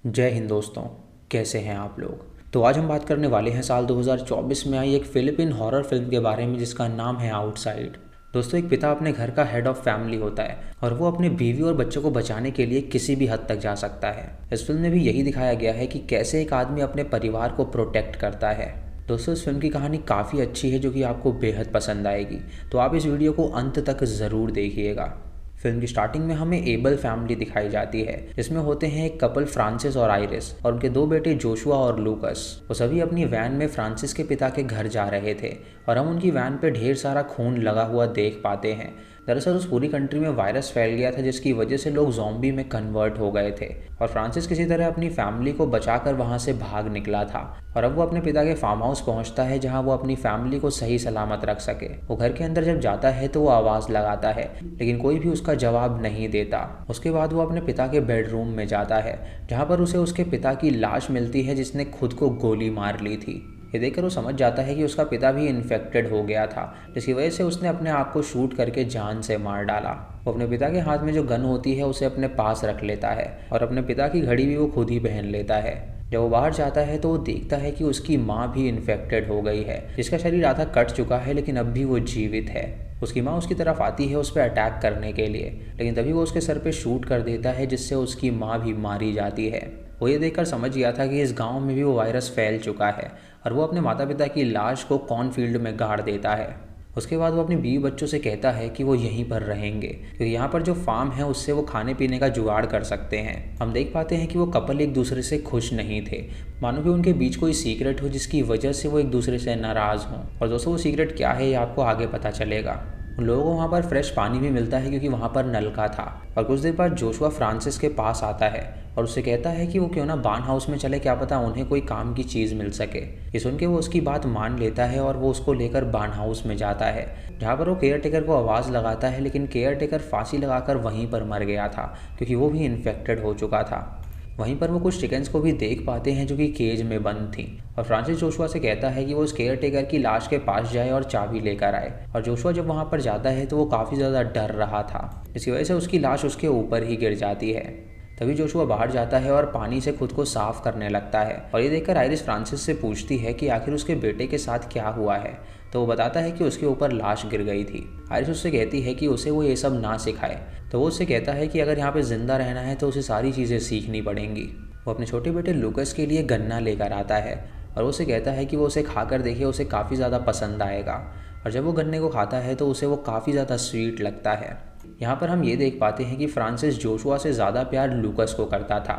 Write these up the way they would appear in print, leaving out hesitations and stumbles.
जय हिंद दोस्तों। कैसे हैं आप लोग। तो आज हम बात करने वाले हैं साल 2024 में आई एक फिलिपिन हॉरर फिल्म के बारे में जिसका नाम है आउटसाइड। दोस्तों, एक पिता अपने घर का हेड ऑफ फैमिली होता है और वो अपने बीवी और बच्चों को बचाने के लिए किसी भी हद तक जा सकता है। इस फिल्म में भी यही दिखाया गया है कि कैसे एक आदमी अपने परिवार को प्रोटेक्ट करता है। दोस्तों, इस फिल्म की कहानी काफ़ी अच्छी है जो कि आपको बेहद पसंद आएगी, तो आप इस वीडियो को अंत तक ज़रूर देखिएगा। फिल्म की स्टार्टिंग में हमें एबल फैमिली दिखाई जाती है जिसमें होते हैं एक कपल फ्रांसिस और आइरिस और उनके दो बेटे जोशुआ और लूकस। वो सभी अपनी वैन में फ्रांसिस के पिता के घर जा रहे थे और हम उनकी वैन पे ढेर सारा खून लगा हुआ देख पाते हैं। दरअसल उस पूरी कंट्री में वायरस फैल गया था जिसकी वजह से लोग ज़ॉम्बी में कन्वर्ट हो गए थे और फ्रांसिस किसी तरह अपनी फैमिली को बचाकर वहां से भाग निकला था और अब वो अपने पिता के फार्म हाउस पहुंचता है जहां वो अपनी फैमिली को सही सलामत रख सके। वो घर के अंदर जब जाता है तो वो आवाज़ लगाता है लेकिन कोई भी उसका जवाब नहीं देता। उसके बाद वो अपने पिता के बेडरूम में जाता है जहाँ पर उसे उसके पिता की लाश मिलती है जिसने खुद को गोली मार ली थी। ये देखकर वो समझ जाता है कि उसका पिता भी इन्फेक्टेड हो गया था जिसकी वजह से उसने अपने आप को शूट करके जान से मार डाला। वो अपने पिता के हाथ में जो गन होती है उसे अपने पास रख लेता है और अपने पिता की घड़ी भी वो खुद ही पहन लेता है। जब वो बाहर जाता है तो वो देखता है कि उसकी माँ भी इन्फेक्टेड हो गई है जिसका शरीर आधा कट चुका है लेकिन अब भी वो जीवित है। उसकी माँ उसकी तरफ आती है उस पर अटैक करने के लिए लेकिन तभी वो उसके सर पे शूट कर देता है जिससे उसकी माँ भी मारी जाती है। वो ये देखकर समझ गया था कि इस गांव में भी वो वायरस फैल चुका है और वो अपने माता पिता की लाश को कॉर्नफील्ड में गाड़ देता है। उसके बाद वो अपनी बीवी बच्चों से कहता है कि वो यहीं पर रहेंगे क्योंकि यहाँ पर जो फार्म है उससे वो खाने पीने का जुगाड़ कर सकते हैं। हम देख पाते हैं कि वो कपल एक दूसरे से खुश नहीं थे, मानो कि उनके बीच कोई सीक्रेट हो जिसकी वजह से वो एक दूसरे से नाराज़ हों। और दोस्तों, वो सीक्रेट क्या है ये आपको आगे पता चलेगा। उन लोगों को वहाँ पर फ्रेश पानी भी मिलता है क्योंकि वहाँ पर नलका था। और कुछ देर बाद जोशुआ फ्रांसिस के पास आता है और उससे कहता है कि वो क्यों ना बार्न हाउस में चले, क्या पता उन्हें कोई काम की चीज़ मिल सके। ये सुन के वो उसकी बात मान लेता है और वो उसको लेकर बार्न हाउस में जाता है जहाँ पर वो केयर टेकर को आवाज़ लगाता है लेकिन केयर टेकर फांसी लगाकर वहीं पर मर गया था क्योंकि वो भी इन्फेक्टेड हो चुका था। वहीं पर वो कुछ चिकन्स को भी देख पाते हैं जो कि केज में बंद थी और फ्रांसिस जोशुआ से कहता है कि वो उस केयर टेकर की लाश के पास जाए और चाबी लेकर आए। और जोशुआ जब वहाँ पर जाता है तो वो काफ़ी ज़्यादा डर रहा था, इसकी वजह से उसकी लाश उसके ऊपर ही गिर जाती है। तभी जोशुआ बाहर जाता है और पानी से खुद को साफ करने लगता है और ये देखकर आइरिस फ्रांसिस से पूछती है कि आखिर उसके बेटे के साथ क्या हुआ है। तो वो बताता है कि उसके ऊपर लाश गिर गई थी। आइरिस उससे कहती है कि उसे वो ये सब ना सिखाए। तो वो उससे कहता है कि अगर यहाँ पे ज़िंदा रहना है तो उसे सारी चीज़ें सीखनी पड़ेंगी। वो अपने छोटे बेटे लूकस के लिए गन्ना लेकर आता है और वो उसे कहता है कि वो उसे खाकर देखे, उसे काफ़ी ज़्यादा पसंद आएगा। और जब वो गन्ने को खाता है तो उसे वो काफ़ी ज़्यादा स्वीट लगता है। यहाँ पर हम ये देख पाते हैं कि फ्रांसिस जोशुआ से ज़्यादा प्यार लूकस को करता था।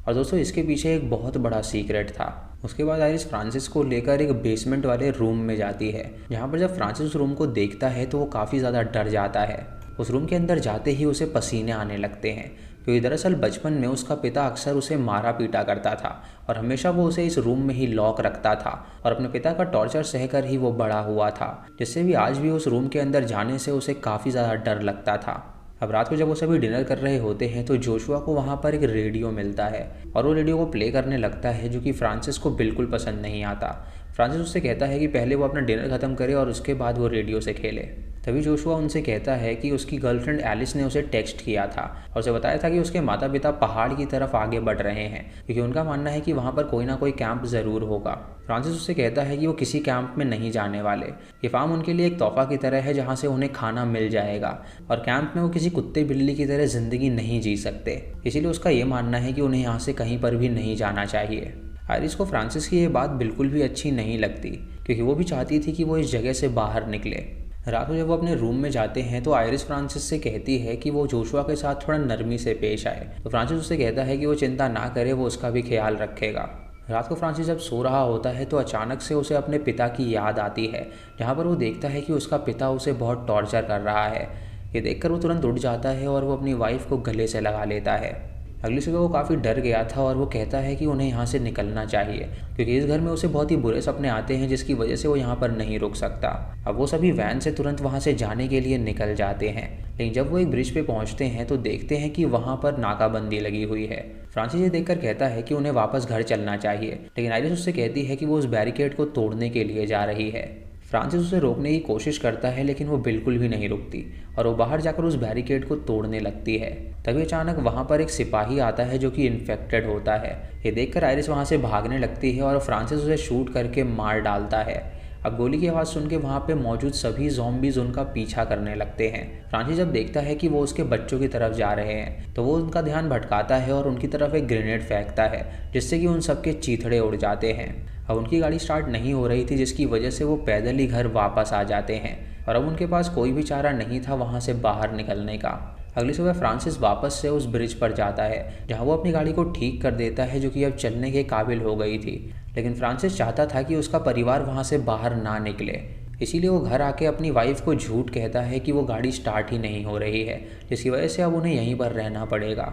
और दोस्तों, इसके पीछे एक बहुत बड़ा सीक्रेट था। उसके बाद आइरिस फ्रांसिस को लेकर एक बेसमेंट वाले रूम में जाती है जहाँ पर जब फ्रांसिस उस रूम को देखता है तो वो काफ़ी ज़्यादा डर जाता है। उस रूम के अंदर जाते ही उसे पसीने आने लगते हैं क्योंकि दरअसल बचपन में उसका पिता अक्सर उसे मारा पीटा करता था और हमेशा वो उसे इस रूम में ही लॉक रखता था और अपने पिता का टॉर्चर सहकर ही वो बड़ा हुआ था, जिससे भी आज भी उस रूम के अंदर जाने से उसे काफ़ी ज़्यादा डर लगता था। अब रात को जब वो सभी डिनर कर रहे होते हैं तो जोशुआ को वहाँ पर एक रेडियो मिलता है और वो रेडियो को प्ले करने लगता है जो कि फ्रांसिस को बिल्कुल पसंद नहीं आता। फ्रांसिस उससे कहता है कि पहले वो अपना डिनर ख़त्म करे और उसके बाद वो रेडियो से खेले। तभी जोशुआ उनसे कहता है कि उसकी गर्लफ्रेंड एलिस ने उसे टेक्स्ट किया था और उसे बताया था कि उसके माता पिता पहाड़ की तरफ आगे बढ़ रहे हैं क्योंकि उनका मानना है कि वहाँ पर कोई ना कोई कैंप ज़रूर होगा। फ्रांसिस उससे कहता है कि वो किसी कैंप में नहीं जाने वाले, ये फार्म उनके लिए एक तोहफा की तरह है जहाँ से उन्हें खाना मिल जाएगा और कैंप में वो किसी कुत्ते बिल्ली की तरह ज़िंदगी नहीं जी सकते। इसीलिए उसका ये मानना है कि उन्हें यहाँ से कहीं पर भी नहीं जाना चाहिए। आइरिस को फ्रांसिस की ये बात बिल्कुल भी अच्छी नहीं लगती क्योंकि वो भी चाहती थी कि वो इस जगह से बाहर निकले। रात को जब वो अपने रूम में जाते हैं तो आइरिस फ्रांसिस से कहती है कि वो जोशुआ के साथ थोड़ा नरमी से पेश आए। तो फ्रांसिस उससे कहता है कि वो चिंता ना करे, वो उसका भी ख्याल रखेगा। रात को फ्रांसिस जब सो रहा होता है तो अचानक से उसे अपने पिता की याद आती है जहाँ पर वो देखता है कि उसका पिता उसे बहुत टॉर्चर कर रहा है। ये देखकर वो तुरंत उठ जाता है और वो अपनी वाइफ को गले से लगा लेता है। अगली सुबह वो काफ़ी डर गया था और वो कहता है कि उन्हें यहाँ से निकलना चाहिए क्योंकि इस घर में उसे बहुत ही बुरे सपने आते हैं जिसकी वजह से वो यहाँ पर नहीं रुक सकता। अब वो सभी वैन से तुरंत वहाँ से जाने के लिए निकल जाते हैं लेकिन जब वो एक ब्रिज पे पहुँचते हैं तो देखते हैं कि वहाँ पर नाकाबंदी लगी हुई है। फ्रांसिस ये देखकर कहता है कि उन्हें वापस घर चलना चाहिए लेकिन आइरिस उससे कहती है कि वो उस बैरिकेड को तोड़ने के लिए जा रही है। फ्रांसिस उसे रोकने की कोशिश करता है लेकिन वो बिल्कुल भी नहीं रुकती और वो बाहर जाकर उस बैरिकेड को तोड़ने लगती है। तभी अचानक वहाँ पर एक सिपाही आता है जो कि इन्फेक्टेड होता है। ये देखकर आयरिस वहाँ से भागने लगती है और फ्रांसिस उसे शूट करके मार डालता है। अब गोली की आवाज़ सुन के वहाँ पे मौजूद सभी ज़ॉम्बीज़ उनका पीछा करने लगते हैं। फ्रांसिस जब देखता है कि वो उसके बच्चों की तरफ जा रहे हैं तो वो उनका ध्यान भटकाता है और उनकी तरफ एक ग्रेनेड फेंकता है, जिससे कि उन सबके चीथड़े उड़ जाते हैं। अब उनकी गाड़ी स्टार्ट नहीं हो रही थी, जिसकी वजह से वो पैदल ही घर वापस आ जाते हैं और अब उनके पास कोई भी चारा नहीं था वहाँ से बाहर निकलने का। अगली सुबह फ्रांसिस वापस से उस ब्रिज पर जाता है जहाँ वो अपनी गाड़ी को ठीक कर देता है, जो कि अब चलने के काबिल हो गई थी। लेकिन फ्रांसिस चाहता था कि उसका परिवार वहाँ से बाहर ना निकले, इसीलिए वो घर आके अपनी वाइफ को झूठ कहता है कि वो गाड़ी स्टार्ट ही नहीं हो रही है, जिसकी वजह से अब उन्हें यहीं पर रहना पड़ेगा।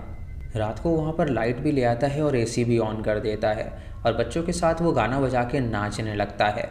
रात को वहाँ पर लाइट भी ले आता है और एसी भी ऑन कर देता है और बच्चों के साथ वो गाना बजा के नाचने लगता है।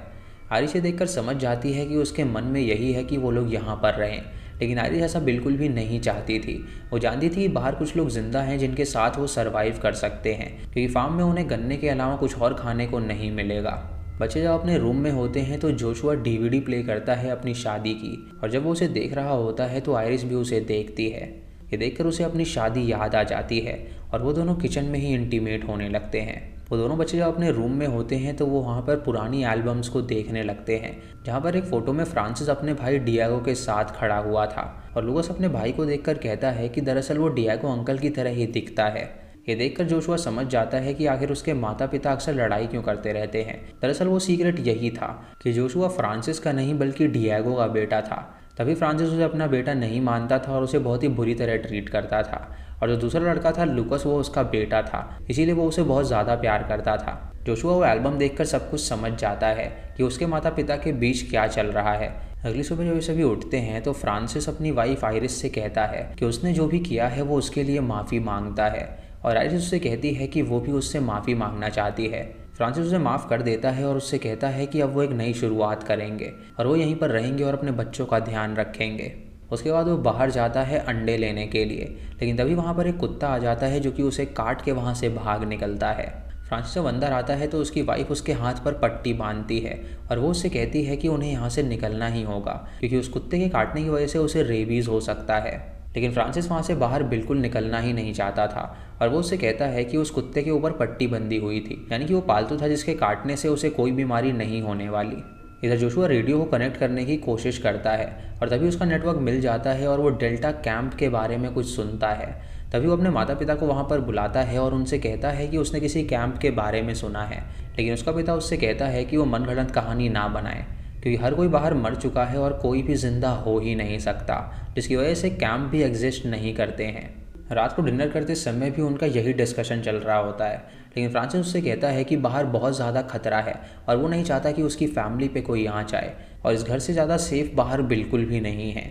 आयरिस ये देखकर समझ जाती है कि उसके मन में यही है कि वो लोग यहाँ पर रहें, लेकिन आयरिस ऐसा बिल्कुल भी नहीं चाहती थी। वो जानती थी कि बाहर कुछ लोग जिंदा हैं जिनके साथ वो सरवाइव कर सकते हैं, क्योंकि फार्म में उन्हें गन्ने के अलावा कुछ और खाने को नहीं मिलेगा। बच्चे जब अपने रूम में होते हैं तो जोशुआ डीवीडी प्ले करता है अपनी शादी की, और जब वो उसे देख रहा होता है तो आयरिस भी उसे देखती है। ये देखकर उसे अपनी शादी याद आ जाती है और वो दोनों किचन में ही इंटीमेट होने लगते हैं। वो दोनों बच्चे जब अपने रूम में होते हैं तो वो वहाँ पर पुरानी एल्बम्स को देखने लगते हैं, जहाँ पर एक फ़ोटो में फ्रांसिस अपने भाई डिएगो के साथ खड़ा हुआ था और लूकास अपने भाई को देखकर कहता है कि दरअसल वो डिएगो अंकल की तरह ही दिखता है। ये देखकर जोशुआ समझ जाता है कि आखिर उसके माता पिता अक्सर लड़ाई क्यों करते रहते हैं। दरअसल वो सीक्रेट यही था कि जोशुआ फ्रांसिस का नहीं बल्कि डिएगो का बेटा था। तभी फ्रांसिस उसे अपना बेटा नहीं मानता था और उसे बहुत ही बुरी तरह ट्रीट करता था, और जो दूसरा लड़का था लूकास, वो उसका बेटा था, इसीलिए वो उसे बहुत ज़्यादा प्यार करता था। जोशुआ वो एल्बम देखकर सब कुछ समझ जाता है कि उसके माता पिता के बीच क्या चल रहा है। अगली सुबह जब ये सभी उठते हैं तो फ्रांसिस अपनी वाइफ आयरिस से कहता है कि उसने जो भी किया है वो उसके लिए माफ़ी मांगता है, और आयरिस उससे कहती है कि वो भी उससे माफ़ी मांगना चाहती है। फ्रांसिस उसे माफ़ कर देता है और उससे कहता है कि अब वो एक नई शुरुआत करेंगे और वो यहीं पर रहेंगे और अपने बच्चों का ध्यान रखेंगे। उसके बाद वो बाहर जाता है अंडे लेने के लिए, लेकिन तभी वहाँ पर एक कुत्ता आ जाता है जो कि उसे काट के वहाँ से भाग निकलता है। फ्रांसिस जब अंदर आता है तो उसकी वाइफ उसके हाथ पर पट्टी बांधती है और वो उससे कहती है कि उन्हें यहाँ से निकलना ही होगा, क्योंकि उस कुत्ते के काटने की वजह से उसे रेबीज़ हो सकता है। लेकिन फ्रांसिस वहाँ से बाहर बिल्कुल निकलना ही नहीं चाहता था और वो उससे कहता है कि उस कुत्ते के ऊपर पट्टी बंधी हुई थी, यानी कि वो पालतू था जिसके काटने से उसे कोई बीमारी नहीं होने वाली। इधर जोशुआ रेडियो को कनेक्ट करने की कोशिश करता है और तभी उसका नेटवर्क मिल जाता है और वो डेल्टा कैंप के बारे में कुछ सुनता है। तभी वो अपने माता पिता को वहाँ पर बुलाता है और उनसे कहता है कि उसने किसी कैंप के बारे में सुना है, लेकिन उसका पिता उससे कहता है कि वो मनगढ़ंत कहानी ना बनाए, क्योंकि हर कोई बाहर मर चुका है और कोई भी जिंदा हो ही नहीं सकता, जिसकी वजह से कैंप भी एग्जिस्ट नहीं करते हैं। रात को डिनर करते समय भी उनका यही डिस्कशन चल रहा होता है, लेकिन फ्रांसिस उससे कहता है कि बाहर बहुत ज़्यादा खतरा है और वो नहीं चाहता कि उसकी फैमिली पे कोई आ जाए, और इस घर से ज़्यादा सेफ बाहर बिल्कुल भी नहीं है।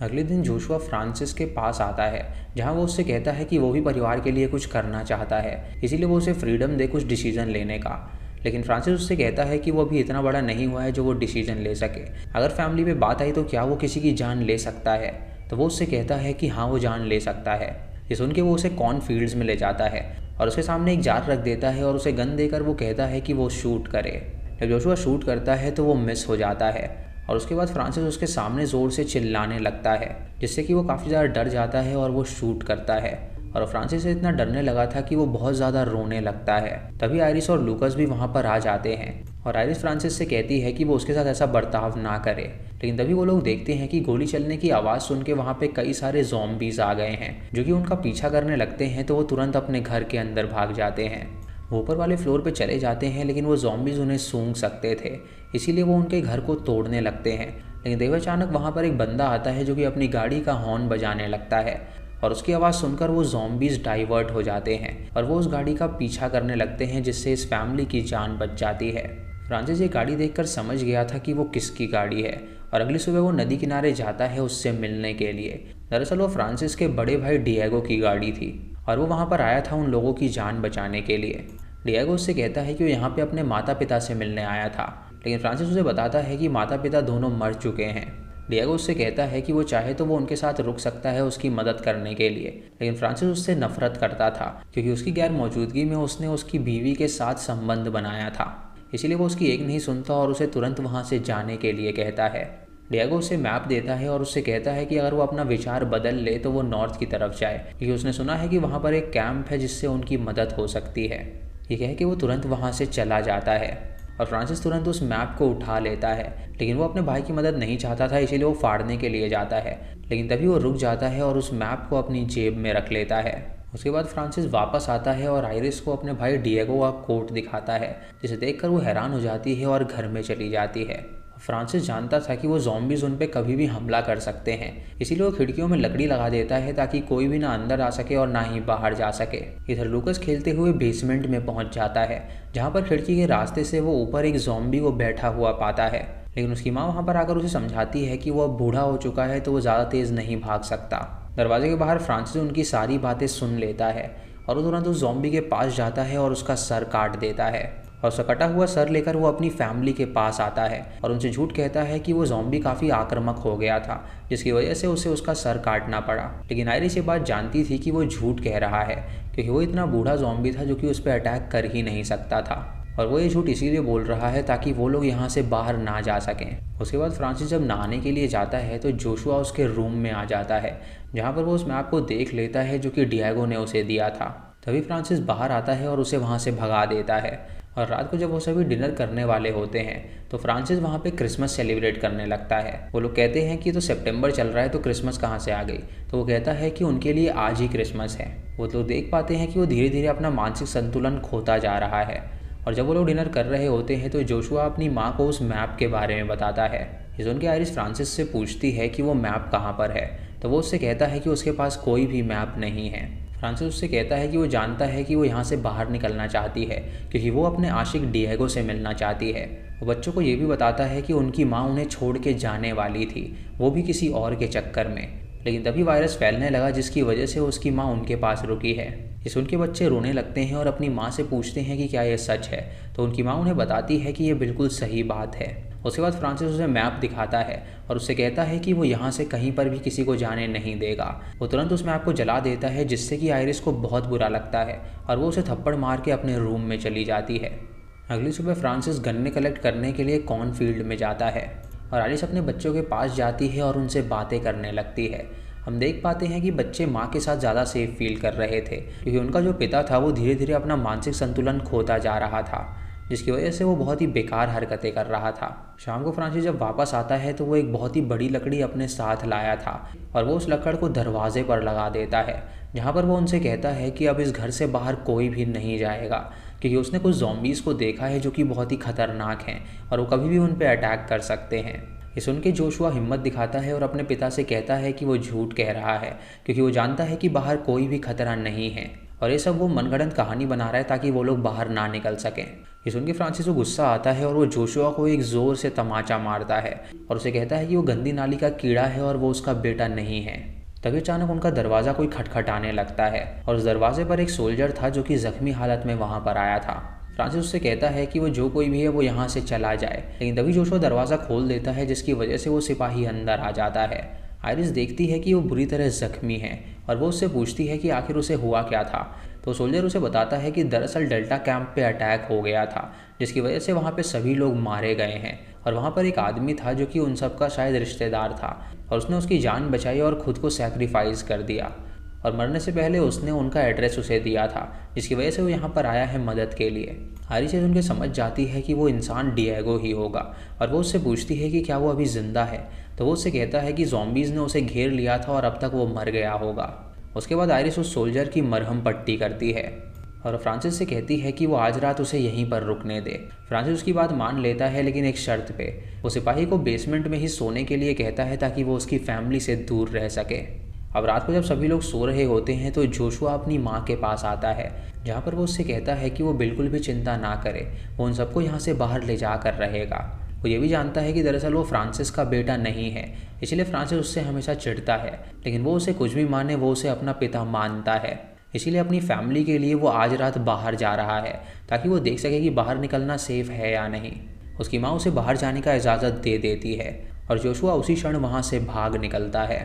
अगले दिन जोशुआ फ्रांसिस के पास आता है, जहाँ वो उससे कहता है कि वो भी परिवार के लिए कुछ करना चाहता है, इसीलिए वो उसे फ्रीडम दे कुछ डिसीजन लेने का। लेकिन फ्रांसिस उससे कहता है कि वो अभी इतना बड़ा नहीं हुआ है जो वो डिसीजन ले सके। अगर फैमिली पे बात आई तो क्या वो किसी की जान ले सकता है? तो वो उससे कहता है कि हाँ, वो जान ले सकता है। ये सुन के वो उसे कॉर्न फील्ड्स में ले जाता है और उसके सामने एक जार रख देता है और उसे गन देकर वो कहता है कि वो शूट करे। जब जोशुआ शूट करता है तो वो मिस हो जाता है और उसके बाद फ्रांसिस उसके सामने ज़ोर से चिल्लाने लगता है, जिससे कि वो काफ़ी ज़्यादा डर जाता है और वो शूट करता है। और फ्रांसिस से इतना डरने लगा था कि वो बहुत ज़्यादा रोने लगता है। तभी आयरिस और लूकास भी वहाँ पर आ जाते हैं और आयरिस फ्रांसिस से कहती है कि वो उसके साथ ऐसा बर्ताव ना करे। लेकिन तभी वो लोग देखते हैं कि गोली चलने की आवाज़ सुन के वहाँ पे कई सारे ज़ॉम्बीज़ आ गए हैं जो कि उनका पीछा करने लगते हैं, तो वो तुरंत अपने घर के अंदर भाग जाते हैं। वो ऊपर वाले फ्लोर पे चले जाते हैं, लेकिन वो ज़ॉम्बीज़ उन्हें सूंघ सकते थे, इसीलिए वो उनके घर को तोड़ने लगते हैं। लेकिन तभी अचानक वहाँ पर एक बंदा आता है जो कि अपनी गाड़ी का हॉर्न बजाने लगता है और उसकी आवाज़ सुनकर वो ज़ॉम्बीज़ डाइवर्ट हो जाते हैं और वो उस गाड़ी का पीछा करने लगते हैं, जिससे इस फैमिली की जान बच जाती है। फ्रांसिस ये गाड़ी देखकर समझ गया था कि वो किसकी गाड़ी है और अगली सुबह वो नदी किनारे जाता है उससे मिलने के लिए। दरअसल वो फ्रांसिस के बड़े भाई डिएगो की गाड़ी थी और वो वहाँ पर आया था उन लोगों की जान बचाने के लिए। डिएगो उससे कहता है कि वो यहाँ पे अपने माता पिता से मिलने आया था, लेकिन फ्रांसिस उसे बताता है कि माता पिता दोनों मर चुके हैं। डिएगो उससे कहता है कि वो चाहे तो वो उनके साथ रुक सकता है उसकी मदद करने के लिए, लेकिन फ्रांसिस उससे नफरत करता था क्योंकि उसकी गैर मौजूदगी में उसने उसकी बीवी के साथ संबंध बनाया था। इसीलिए वो उसकी एक नहीं सुनता और उसे तुरंत वहाँ से जाने के लिए कहता है। डिएगो उसे मैप देता है और उससे कहता है कि अगर वो अपना विचार बदल ले तो वो नॉर्थ की तरफ जाए, क्योंकि उसने सुना है कि वहाँ पर एक कैंप है जिससे उनकी मदद हो सकती है। ये कह के वो तुरंत वहाँ से चला जाता है और फ्रांसिस तुरंत उस मैप को उठा लेता है, लेकिन वो अपने भाई की मदद नहीं चाहता था, इसीलिए वो फाड़ने के लिए जाता है। लेकिन तभी वो रुक जाता है और उस मैप को अपनी जेब में रख लेता है। उसके बाद फ्रांसिस वापस आता है और आइरिस को अपने भाई डिएगो का कोट दिखाता है, जिसे देखकर वो हैरान हो जाती है और घर में चली जाती है। फ्रांसिस जानता था कि वो ज़ॉम्बीज़ उन पे कभी भी हमला कर सकते हैं, इसीलिए वो खिड़कियों में लकड़ी लगा देता है ताकि कोई भी ना अंदर आ सके और ना ही बाहर जा सके। इधर लूकस खेलते हुए बेसमेंट में पहुंच जाता है, जहां पर खिड़की के रास्ते से वो ऊपर एक ज़ॉम्बी को बैठा हुआ पाता है। लेकिन उसकी माँ वहाँ पर आकर उसे समझाती है कि वो अब बूढ़ा हो चुका है तो वो ज़्यादा तेज़ नहीं भाग सकता। दरवाजे के बाहर फ्रांसिस उनकी सारी बातें सुन लेता है और वो तुरंत उस ज़ॉम्बी के पास जाता है और उसका सर काट देता है। और उसका कटा हुआ सर लेकर वो अपनी फैमिली के पास आता है और उनसे झूठ कहता है कि वो ज़ॉम्बी काफ़ी आक्रामक हो गया था, जिसकी वजह से उसे उसका सर काटना पड़ा। लेकिन आइरिस ये बात जानती थी कि वो झूठ कह रहा है, क्योंकि वो इतना बूढ़ा ज़ॉम्बी था जो कि उस पर अटैक कर ही नहीं सकता था, और वो ये झूठ इसीलिए बोल रहा है ताकि वो लोग यहाँ से बाहर ना जा सकें। उसके बाद फ्रांसिस जब नहाने के लिए जाता है तो जोशुआ उसके रूम में आ जाता है, जहाँ पर वो उस मैप को देख लेता है जो कि डिएगो ने उसे दिया था। तभी फ्रांसिस बाहर आता है और उसे वहाँ से भगा देता है। और रात को जब वो सभी डिनर करने वाले होते हैं तो फ्रांसिस वहाँ पे क्रिसमस सेलिब्रेट करने लगता है। वो लोग कहते हैं कि तो सितंबर चल रहा है तो क्रिसमस कहाँ से आ गई, तो वो कहता है कि उनके लिए आज ही क्रिसमस है। वो लोग देख पाते हैं कि वो धीरे धीरे अपना मानसिक संतुलन खोता जा रहा है। और जब वो लोग डिनर कर रहे होते हैं तो जोशुआ अपनी माँ को उस मैप के बारे में बताता है। ये सुन के आइरिस फ्रांसिस से पूछती है कि वो मैप कहाँ पर है, तो वो उससे कहता है कि उसके पास कोई भी मैप नहीं है। फ्रांसिस उससे कहता है कि वो जानता है कि वो यहाँ से बाहर निकलना चाहती है, क्योंकि वो अपने आशिक डिएगो से मिलना चाहती है। वो बच्चों को ये भी बताता है कि उनकी माँ उन्हें छोड़ के जाने वाली थी, वो भी किसी और के चक्कर में। लेकिन तभी वायरस फैलने लगा, जिसकी वजह से उसकी माँ उनके पास रुकी है। ये सुन के बच्चे रोने लगते हैं और अपनी माँ से पूछते हैं कि क्या ये सच है, तो उनकी माँ उन्हें बताती है कि ये बिल्कुल सही बात है। उसके बाद फ्रांसिस उसे मैप दिखाता है और उससे कहता है कि वो यहाँ से कहीं पर भी किसी को जाने नहीं देगा। वो तुरंत उस मैप को जला देता है, जिससे कि आइरिस को बहुत बुरा लगता है और वो उसे थप्पड़ मार के अपने रूम में चली जाती है। अगली सुबह फ्रांसिस गन्ने कलेक्ट करने के लिए कॉर्नफील्ड में जाता है और आइरिस अपने बच्चों के पास जाती है और उनसे बातें करने लगती है। हम देख पाते हैं कि बच्चे माँ के साथ ज़्यादा सेफ फील कर रहे थे, क्योंकि उनका जो पिता था वो धीरे धीरे अपना मानसिक संतुलन खोता जा रहा था, जिसकी वजह से वो बहुत ही बेकार हरकतें कर रहा था। शाम को फ्रांसिस जब वापस आता है तो वो एक बहुत ही बड़ी लकड़ी अपने साथ लाया था और वो उस लकड़ को दरवाजे पर लगा देता है, जहाँ पर वो उनसे कहता है कि अब इस घर से बाहर कोई भी नहीं जाएगा, क्योंकि उसने कुछ ज़ॉम्बीज़ को देखा है जो कि बहुत ही खतरनाक हैं और वो कभी भी उन पर अटैक कर सकते हैं। ये सुन के जोशुआ हिम्मत दिखाता है और अपने पिता से कहता है कि वो झूठ कह रहा है, क्योंकि वो जानता है कि बाहर कोई भी खतरा नहीं है और ये सब वो मनगढ़ंत कहानी बना रहा है ताकि वो लोग बाहर ना निकल सकें। ये सुन के फ्रांसिस को गुस्सा आता है और वो जोशुआ को एक ज़ोर से तमाचा मारता है और उसे कहता है कि वो गंदी नाली का कीड़ा है और वो उसका बेटा नहीं है। तभी अचानक उनका दरवाज़ा कोई खटखटाने लगता है और उस दरवाजे पर एक सोल्जर था जो कि जख्मी हालत में वहाँ पर आया था। फ्रांसिस उससे कहता है कि वो जो कोई भी है वो यहाँ से चला जाए, लेकिन तभी जोशुआ दरवाज़ा खोल देता है, जिसकी वजह से वो सिपाही अंदर आ जाता है। आइरिस देखती है कि वो बुरी तरह जख्मी है और वो उससे पूछती है कि आखिर उसे हुआ क्या था, तो सोल्जर उसे बताता है कि दरअसल डेल्टा कैंप पे अटैक हो गया था, जिसकी वजह से वहाँ पे सभी लोग मारे गए हैं और वहाँ पर एक आदमी था जो कि उन सब का शायद रिश्तेदार था और उसने उसकी जान बचाई और ख़ुद को सैक्रिफाइस कर दिया और मरने से पहले उसने उनका एड्रेस उसे दिया था, जिसकी वजह से वो यहाँ पर आया है मदद के लिए। आइरिस उनके समझ जाती है कि वो इंसान डिएगो ही होगा और वो उससे पूछती है कि क्या वो अभी ज़िंदा है, तो वो उससे कहता है कि ज़ॉम्बीज़ ने उसे घेर लिया था और अब तक वो मर गया होगा। उसके बाद आइरिस उस सोल्जर की मरहम पट्टी करती है और फ्रांसिस से कहती है कि वो आज रात उसे यहीं पर रुकने दे। फ्रांसिस उसकी बात मान लेता है, लेकिन एक शर्त पे। वो सिपाही को बेसमेंट में ही सोने के लिए कहता है ताकि वो उसकी फैमिली से दूर रह सके। अब रात को जब सभी लोग सो रहे होते हैं तो जोशुआ अपनी माँ के पास आता है, जहाँ पर वो उससे कहता है कि वो बिल्कुल भी चिंता ना करे, वो उन सबको यहाँ से बाहर ले जा कर रहेगा। वो ये भी जानता है कि दरअसल वो फ्रांसिस का बेटा नहीं है, इसलिए फ्रांसिस उससे हमेशा चिढ़ता है, लेकिन वो उसे कुछ भी माने वो उसे अपना पिता मानता है। इसीलिए अपनी फैमिली के लिए वो आज रात बाहर जा रहा है ताकि वो देख सके कि बाहर निकलना सेफ है या नहीं। उसकी माँ उसे बाहर जाने का इजाज़त दे देती है और जोशुआ उसी क्षण वहाँ से भाग निकलता है।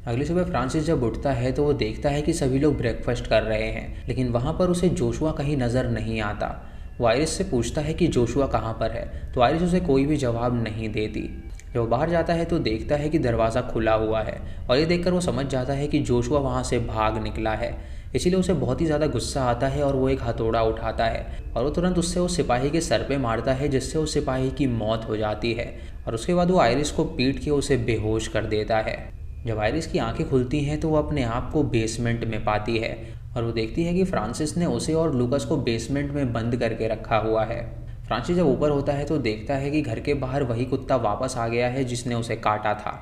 अगली सुबह फ्रांसिस जब उठता है तो वो देखता है कि सभी लोग ब्रेकफास्ट कर रहे हैं, लेकिन वहाँ पर उसे जोशुआ कहीं नज़र नहीं आता। वो आयरिस से पूछता है कि जोशुआ कहाँ पर है, तो आयरिस उसे कोई भी जवाब नहीं देती। जब वो बाहर जाता है तो देखता है कि दरवाज़ा खुला हुआ है और ये देखकर वो समझ जाता है कि जोशुआ वहाँ से भाग निकला है। इसीलिए उसे बहुत ही ज़्यादा गुस्सा आता है और वो एक हथौड़ा उठाता है और वो तुरंत उससे उस सिपाही के सर पे मारता है, जिससे उस सिपाही की मौत हो जाती है। और उसके बाद वो आयरिस को पीट के उसे बेहोश कर देता है। जब आयरिस की आंखें खुलती हैं तो वो अपने आप को बेसमेंट में पाती है और वो देखती है कि फ्रांसिस ने उसे और लूकस को बेसमेंट में बंद करके रखा हुआ है। फ्रांसिस जब ऊपर होता है तो देखता है कि घर के बाहर वही कुत्ता वापस आ गया है जिसने उसे काटा था,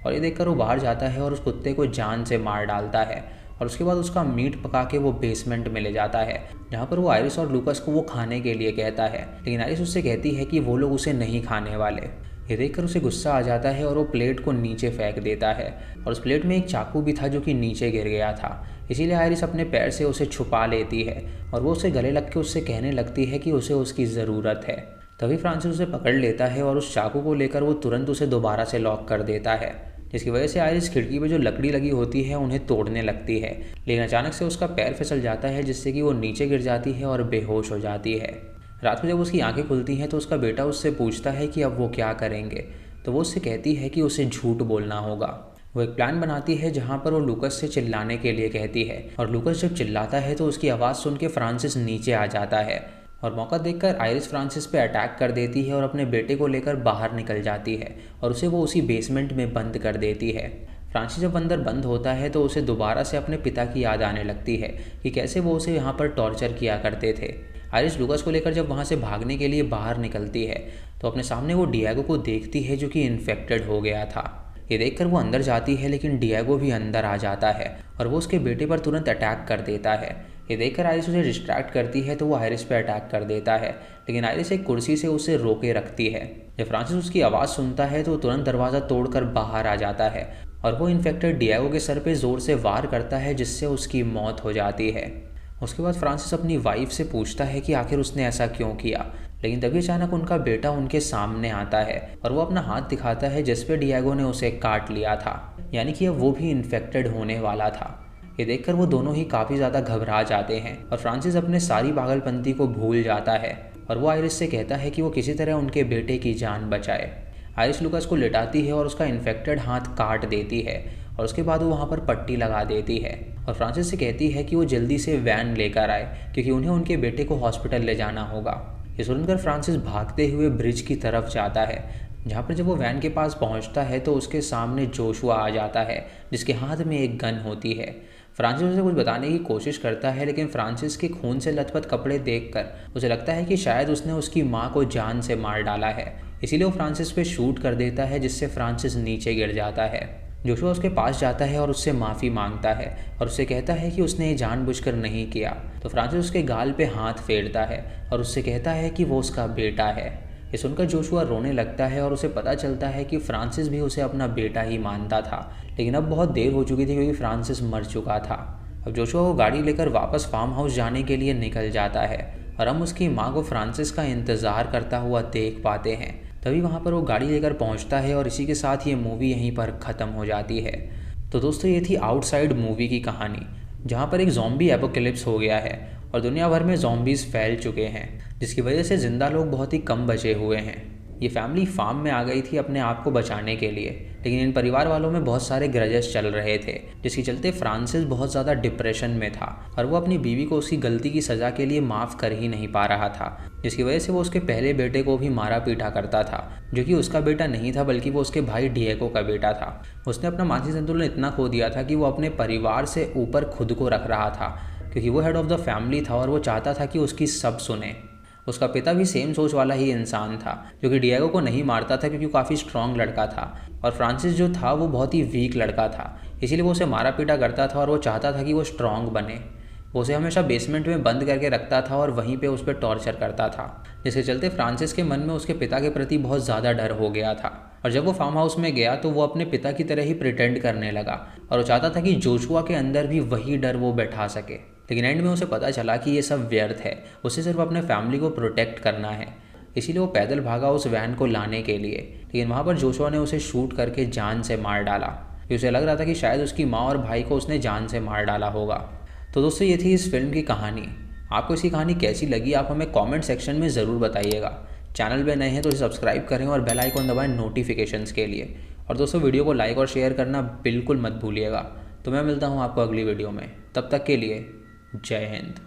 और ये देखकर वो बाहर जाता है और उस कुत्ते को जान से मार डालता है और उसके बाद उसका मीट पका के वो बेसमेंट में ले जाता है, जहाँ पर वो आयरिस और लूकस को वो खाने के लिए कहता है। लेकिन आयरिस उससे कहती है कि वो लोग उसे नहीं खाने वाले। ये देखकर उसे गुस्सा आ जाता है और वो प्लेट को नीचे फेंक देता है और उस प्लेट में एक चाकू भी था जो कि नीचे गिर गया था। इसीलिए आयरिस अपने पैर से उसे छुपा लेती है और वो उसे गले लग के उससे कहने लगती है कि उसे उसकी ज़रूरत है। तभी फ्रांसिस उसे पकड़ लेता है और उस चाकू को लेकर वो तुरंत उसे दोबारा से लॉक कर देता है, जिसकी वजह से आयरिस खिड़की पे जो लकड़ी लगी होती है उन्हें तोड़ने लगती है। लेकिन अचानक से उसका पैर फिसल जाता है, जिससे कि वो नीचे गिर जाती है और बेहोश हो जाती है। रात को जब उसकी आंखें खुलती हैं तो उसका बेटा उससे पूछता है कि अब वो क्या करेंगे, तो वो उससे कहती है कि उसे झूठ बोलना होगा। वो एक प्लान बनाती है जहाँ पर वो लूकस से चिल्लाने के लिए कहती है और लूकस जब चिल्लाता है तो उसकी आवाज़ सुन के फ्रांसिस नीचे आ जाता है और मौका देखकर आयरिस फ्रांसिस पे अटैक कर देती है और अपने बेटे को लेकर बाहर निकल जाती है और उसे वो उसी बेसमेंट में बंद कर देती है। फ्रांसिस जब अंदर बंद होता है तो उसे दोबारा से अपने पिता की याद आने लगती है कि कैसे वो उसे यहाँ पर टॉर्चर किया करते थे। आयरिस लूकस को लेकर जब वहाँ से भागने के लिए बाहर निकलती है तो अपने सामने वो डिएगो को देखती है जो कि इन्फेक्टेड हो गया था। ये देखकर वो अंदर जाती है, लेकिन डिएगो भी अंदर आ जाता है और वो उसके बेटे पर तुरंत अटैक कर देता है। ये देखकर आयरिस उसे डिस्ट्रैक्ट करती है तो वो आयरिस पे अटैक कर देता है, लेकिन आयरिस एक कुर्सी से उसे रोके रखती है। जब फ्रांसिस उसकी आवाज़ सुनता है तो तुरंत दरवाज़ा तोड़कर बाहर आ जाता है और वो इन्फेक्टेड डिएगो के सर पे ज़ोर से वार करता है, जिससे उसकी मौत हो जाती है। उसके बाद फ्रांसिस अपनी वाइफ से पूछता है कि आखिर उसने ऐसा क्यों किया, लेकिन तभी अचानक उनका बेटा उनके सामने आता है और वो अपना हाथ दिखाता है जिस पे डिएगो ने उसे काट लिया था, यानी कि अब वो भी इन्फेक्टेड होने वाला था। ये देखकर वो दोनों ही काफ़ी ज़्यादा घबरा जाते हैं और फ्रांसिस अपने सारी पागलपंती को भूल जाता है और वो आयरिस से कहता है कि वो किसी तरह उनके बेटे की जान बचाए। आयरिस लूकस को लिटाती है और उसका इन्फेक्टेड हाथ काट देती है और उसके बाद वो वहाँ पर पट्टी लगा देती है और फ्रांसिस से कहती है कि वो जल्दी से वैन लेकर आए क्योंकि उन्हें उनके बेटे को हॉस्पिटल ले जाना होगा। ये सुनकर फ्रांसिस भागते हुए ब्रिज की तरफ जाता है, जहाँ पर जब वो वैन के पास पहुँचता है तो उसके सामने जोशुआ आ जाता है जिसके हाथ में एक गन होती है। फ्रांसिस उसे कुछ बताने की कोशिश करता है, लेकिन फ्रांसिस के खून से लथपथ कपड़े देखकर उसे लगता है कि शायद उसने उसकी माँ को जान से मार डाला है। इसीलिए वो फ्रांसिस पे शूट कर देता है, जिससे फ्रांसिस नीचे गिर जाता है। जोशुआ उसके पास जाता है और उससे माफ़ी मांगता है और उससे कहता है कि उसने ये जानबूझकर नहीं किया। तो फ्रांसिस उसके गाल पे हाथ फेरता है और उससे कहता है कि वो उसका बेटा है। ये सुनकर जोशुआ रोने लगता है और उसे पता चलता है कि फ्रांसिस भी उसे अपना बेटा ही मानता था, लेकिन अब बहुत देर हो चुकी थी क्योंकि फ्रांसिस मर चुका था। अब जोशुआ वो गाड़ी लेकर वापस फार्म हाउस जाने के लिए निकल जाता है और हम उसकी माँ को फ्रांसिस का इंतज़ार करता हुआ देख पाते हैं। तभी वहाँ पर वो गाड़ी लेकर पहुँचता है और इसी के साथ ये मूवी यहीं पर ख़त्म हो जाती है। तो दोस्तों ये थी आउटसाइड मूवी की कहानी, जहाँ पर एक ज़ॉम्बी एपोकलिप्स हो गया है और दुनिया भर में ज़ॉम्बीज़ फैल चुके हैं, जिसकी वजह से ज़िंदा लोग बहुत ही कम बचे हुए हैं। ये फैमिली फार्म में आ गई थी अपने आप को बचाने के लिए, लेकिन इन परिवार वालों में बहुत सारे ग्रजेस चल रहे थे, जिसके चलते फ्रांसिस बहुत ज़्यादा डिप्रेशन में था और वो अपनी बीवी को उसकी गलती की सज़ा के लिए माफ़ कर ही नहीं पा रहा था, जिसकी वजह से वो उसके पहले बेटे को भी मारा पीटा करता था, जो कि उसका बेटा नहीं था बल्कि वो उसके भाई डिएगो का बेटा था। उसने अपना मानसिक संतुलन इतना खो दिया था कि वो अपने परिवार से ऊपर खुद को रख रहा था, क्योंकि वो हेड ऑफ़ द फैमिली था और वो चाहता था कि उसकी सब सुने। उसका पिता भी सेम सोच वाला ही इंसान था, जो कि डिएगो को नहीं मारता था क्योंकि वो काफ़ी स्ट्रॉन्ग लड़का था, और फ्रांसिस जो था वो बहुत ही वीक लड़का था, इसीलिए वो उसे मारा पीटा करता था और वो चाहता था कि वो स्ट्रॉन्ग बने। वो उसे हमेशा बेसमेंट में बंद करके रखता था और वहीं पे उस पर टॉर्चर करता था, जिसके चलते फ्रांसिस के मन में उसके पिता के प्रति बहुत ज़्यादा डर हो गया था। और जब वो फार्म हाउस में गया तो वो अपने पिता की तरह ही प्रिटेंड करने लगा और वो चाहता था कि जोशुआ के अंदर भी वही डर वो बैठा सके। लेकिन एंड में उसे पता चला कि ये सब व्यर्थ है, उसे सिर्फ अपने फैमिली को प्रोटेक्ट करना है। इसीलिए वो पैदल भागा उस वैन को लाने के लिए, लेकिन वहाँ पर जोशुआ ने उसे शूट करके जान से मार डाला, क्योंकि उसे लग रहा था कि शायद उसकी माँ और भाई को उसने जान से मार डाला होगा। तो दोस्तों ये थी इस फिल्म की कहानी। आपको इसकी कहानी कैसी लगी आप हमें कमेंट सेक्शन में ज़रूर बताइएगा। चैनल पे नए हैं तो इसे सब्सक्राइब करें और बेल आइकन दबाएं नोटिफिकेशंस के लिए। और दोस्तों वीडियो को लाइक और शेयर करना बिल्कुल मत भूलिएगा। तो मैं मिलता हूँ आपको अगली वीडियो में, तब तक के लिए जय हिंद।